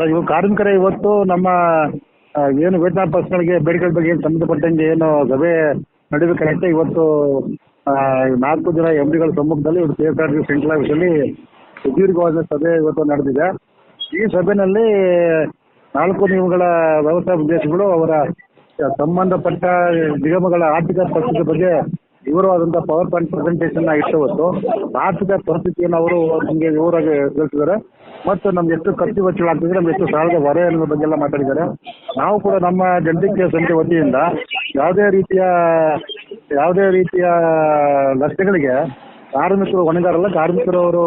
ಇವಾಗ ಕಾರ್ಮಿಕರೇ ಇವತ್ತು ನಮ್ಮ ಏನು ವೇತನ ಪರ್ಸ್ಗಳಿಗೆ ಬೇಡಿಕೆಗಳ ಬಗ್ಗೆ ಏನು ಸಂಬಂಧಪಟ್ಟಂಗೆ ಏನು ಸಭೆ ನಡೀಬೇಕಾಗುತ್ತೆ. ಇವತ್ತು 4 ಜನ MDಗಳ ಸಮ್ಮುಖದಲ್ಲಿ ಇವರು KSRTC ಸೆಂಟ್ರಲ್ ಆಫೀಸಲ್ಲಿ ಸುದೀರ್ಘವಾದ ಸಭೆ ಇವತ್ತು ನಡೆದಿದೆ. ಈ ಸಭೆಯಲ್ಲಿ 4 ನಿಯಮಗಳ ವ್ಯವಸ್ಥಾ ಉದ್ದೇಶಗಳು, ಅವರ ಸಂಬಂಧಪಟ್ಟ ನಿಗಮಗಳ ಆರ್ಥಿಕ ಪರಿಸ್ಥಿತಿ ಬಗ್ಗೆ ವಿವರವಾದಂತಹ ಪವರ್ ಪಾಯಿಂಟ್ ಪ್ರೆಸೆಂಟೇಷನ್ ಇಟ್ಟು ಹೊತ್ತು ಆರ್ಥಿಕ ಪರಿಸ್ಥಿತಿಯನ್ನು ಅವರು ನಮಗೆ ವಿವರವಾಗಿ ತಿಳಿಸಿದ್ದಾರೆ. ಮತ್ತು ನಮ್ಗೆ ಎಷ್ಟು ಖರ್ಚು ವೆಚ್ಚಗಳಾಗ್ತಿದೆ, ನಮ್ಗೆ ಎಷ್ಟು ಸಾಲದ ಹೊರೆ ಅನ್ನೋದ್ರ ಬಗ್ಗೆ ಎಲ್ಲ ಮಾತಾಡಿದ್ದಾರೆ. ನಾವು ಕೂಡ ನಮ್ಮ ಜನತೆಗೆ ಸಮಿತಿ ವತಿಯಿಂದ ಯಾವುದೇ ರೀತಿಯ ನಷ್ಟಗಳಿಗೆ ಕಾರ್ಮಿಕರು ಹೊಣೆಗಾರಲ್ಲ. ಕಾರ್ಮಿಕರವರು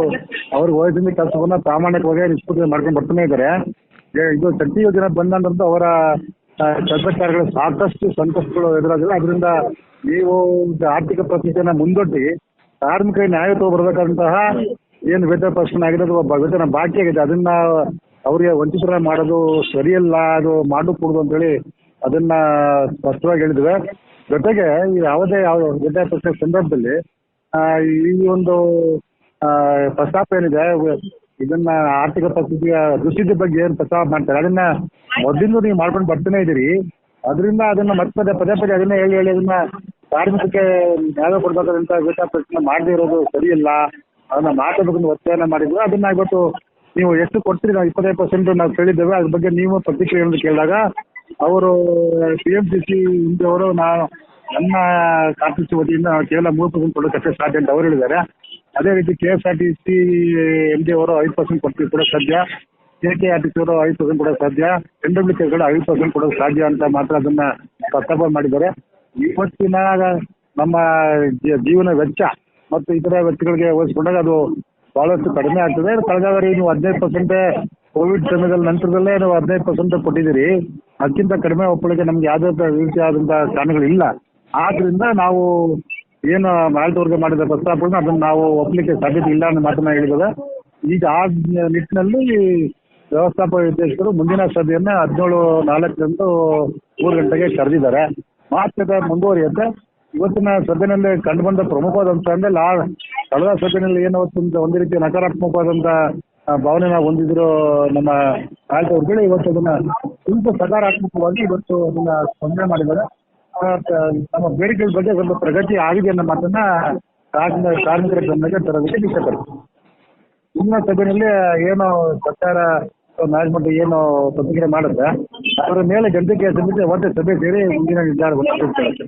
ಅವ್ರ ವಯಸ್ಸಿನ ಕೆಲಸವನ್ನ ಪ್ರಾಮಾಣಿಕವಾಗಿ ನಿಷ್ಪತ್ತಿ ಮಾಡ್ಕೊಂಡು ಬರ್ತಾನೆ ಇದ್ದಾರೆ. ಇದು ಶಕ್ತಿ ಯೋಜನೆ ಬಂದಂತಂತೂ ಅವರ ಕೆಲಸಗಾರಗಳು ಸಾಕಷ್ಟು ಸಂಕಷ್ಟಗಳು ಎದುರಾಗಿಲ್ಲ. ಅದರಿಂದ ನೀವು ಆರ್ಥಿಕ ಪರಿಸ್ಥಿತಿಯನ್ನು ಮುಂದೊಡ್ಡಿ ಕಾರ್ಮಿಕರಿಗೆ ನ್ಯಾಯ ತಗೊಬರ್ಬೇಕಂತಹ ಏನು ವೇತನ ಪ್ರಶ್ನೆ ಆಗಿದೆ, ಅದು ವೇತನ ಬಾಕಿ ಆಗಿದೆ, ಅದನ್ನ ಅವರಿಗೆ ವಂಚಿತರ ಮಾಡೋದು ಸರಿಯಲ್ಲ, ಅದು ಮಾಡಕೂಡದು ಅಂತೇಳಿ ಅದನ್ನ ಸ್ಪಷ್ಟವಾಗಿ ಹೇಳಿದ್ವಿ. ಜೊತೆಗೆ ಯಾವುದೇ ವೇತನ ಪ್ರಶ್ನೆ ಸಂದರ್ಭದಲ್ಲಿ ಈ ಒಂದು ಪ್ರಸ್ತಾಪ ಏನಿದೆ, ಇದನ್ನ ಆರ್ಥಿಕ ಪರಿಸ್ಥಿತಿಯ ದುಸ್ಥಿತಿ ಬಗ್ಗೆ ಏನು ಪ್ರಸ್ತಾಪ ಮಾಡ್ತಾರೆ ಅದನ್ನ ಮೊದಲಿಂದ ನೀವು ಮಾಡ್ಕೊಂಡು ಬರ್ತಾನೆ ಇದ್ದೀರಿ. ಅದರಿಂದ ಅದನ್ನ ಮತ್ತೆ ಪದೇ ಅದನ್ನೇ ಹೇಳಿ ಅದನ್ನ ಕಾರ್ಮಿಕಕ್ಕೆ ನ್ಯಾಯ ಕೊಡ್ಬೇಕಾದಂತ ವೇತನ ಪ್ರಶ್ನೆ ಮಾಡದೇ ಇರೋದು ಸರಿಯಿಲ್ಲ, ಅದನ್ನ ಮಾತಾಡಬೇಕಂತ ಒತ್ತಾಯನ ಮಾಡಿದ್ವಿ. ಅದನ್ನ ಇವತ್ತು ನೀವು ಎಷ್ಟು ಕೊಡ್ತೀರಿ, ನಾವು 25% ನಾವು ಕೇಳಿದ್ದೇವೆ. ಅದ್ರ ಬಗ್ಗೆ ನೀವು ಪ್ರತಿಕ್ರಿಯೆ ಕೇಳಿದಾಗ ಅವರು PMCC ಇಂದವರು ನನ್ನ KSRTC ವತಿಯಿಂದ ಕೇವಲ 3% ಕೊಡೋಕೆ ಸಾಧ್ಯ ಅಂತ ಅವರು ಹೇಳಿದ್ದಾರೆ. ಅದೇ ರೀತಿ KSRTC MD ಅವರು 5% ಕೊಡೋಕೆ ಸಾಧ್ಯ, KKRTC ಅವರು 5% ಕೊಡೋಕೆ ಸಾಧ್ಯ, NWKಗಳು 5% ಕೊಡೋಕೆ ಸಾಧ್ಯ ಅಂತ ಮಾತ್ರ ಅದನ್ನ ಪ್ರಸ್ತಾಪ ಮಾಡಿದ್ದಾರೆ. ಇವತ್ತಿನ ನಮ್ಮ ಜೀವನ ವೆಚ್ಚ ಮತ್ತು ಇತರ ವೆಚ್ಚಗಳಿಗೆ ಹೋಲಿಸಿಕೊಂಡಾಗ ಅದು ಬಹಳಷ್ಟು ಕಡಿಮೆ ಆಗ್ತದೆ. ಕಳೆದ ಬಾರಿ ನೀವು 15% ಕೋವಿಡ್ ಸಮಯದಲ್ಲಿ ನಂತರದಲ್ಲೇ ನೀವು 15% ಕೊಟ್ಟಿದ್ದೀರಿ. ಅದಕ್ಕಿಂತ ಕಡಿಮೆ ಒಪ್ಪಳಿಕೆ ನಮ್ಗೆ ಯಾವುದೇ ರೀತಿಯಾದಂತಹ ಕಾರಣಗಳಿಲ್ಲ. ಆದ್ರಿಂದ ನಾವು ಏನು ಆಡಳಿತವರ್ಗ ಮಾಡಿದ ಪ್ರಸ್ತಾಪಗಳನ್ನ ಅದನ್ನ ನಾವು ಒಪ್ಪಲಿಕ್ಕೆ ಸಾಧ್ಯತೆ ಇಲ್ಲ ಅನ್ನೋ ಮಾತನ್ನ ಹೇಳಿದಾಗ ಈಗ ಆ ನಿಟ್ಟಿನಲ್ಲಿ ವ್ಯವಸ್ಥಾಪಕ ನಿರ್ದೇಶಕರು ಮುಂದಿನ ಸಭೆಯನ್ನ 17/4 3 ಗಂಟೆಗೆ ಕರೆದಿದ್ದಾರೆ. ಮಾತುಕತೆ ಮುಂದುವರಿಯುತ್ತೆ. ಇವತ್ತಿನ ಸಭೆಯಲ್ಲಿ ಕಂಡು ಬಂದ ಪ್ರಮುಖವಾದ ಅಂಶ ಅಂದ್ರೆ ಕಳೆದ ಸಭೆಯಲ್ಲಿ ಏನೋ ಒಂದು ರೀತಿಯ ನಕಾರಾತ್ಮಕವಾದಂತ ಭಾವನೆ ನಾವು ಹೊಂದಿದ್ರು ನಮ್ಮ ಆಡಳಿತವರ್ಗಗಳು. ಇವತ್ತು ಅದನ್ನ ಸ್ವಲ್ಪ ಸಕಾರಾತ್ಮಕವಾಗಿ ಇವತ್ತು ಅದನ್ನ ಸ್ಪಂದನೆ ಮಾಡಿದ್ದಾರೆ. ನಮ್ಮ ಬೇಡಿಕೆಗಳ ಬಗ್ಗೆ ಸ್ವಲ್ಪ ಪ್ರಗತಿ ಆಗಿದೆ ಅನ್ನೋ ಮಾತನ್ನ ಕಾರ್ಮಿಕರ ಗಮನಕ್ಕೆ ತರೋದಕ್ಕೆ ಇಷ್ಟಪಡ್ತೀವಿ. ಇನ್ನ ಸಭೆಯಲ್ಲಿ ಏನು ಸರ್ಕಾರ ಮ್ಯಾನೇಜ್ಮೆಂಟ್ ಏನು ಪ್ರತಿಕ್ರಿಯೆ ಮಾಡುತ್ತೆ ಅದರ ಮೇಲೆ ಜನತೆಗೆ ಸಮಿತಿ ಮತ್ತೆ ಸಭೆ ಸೇರಿ ಮುಂದಿನ ನಿರ್ಧಾರವನ್ನು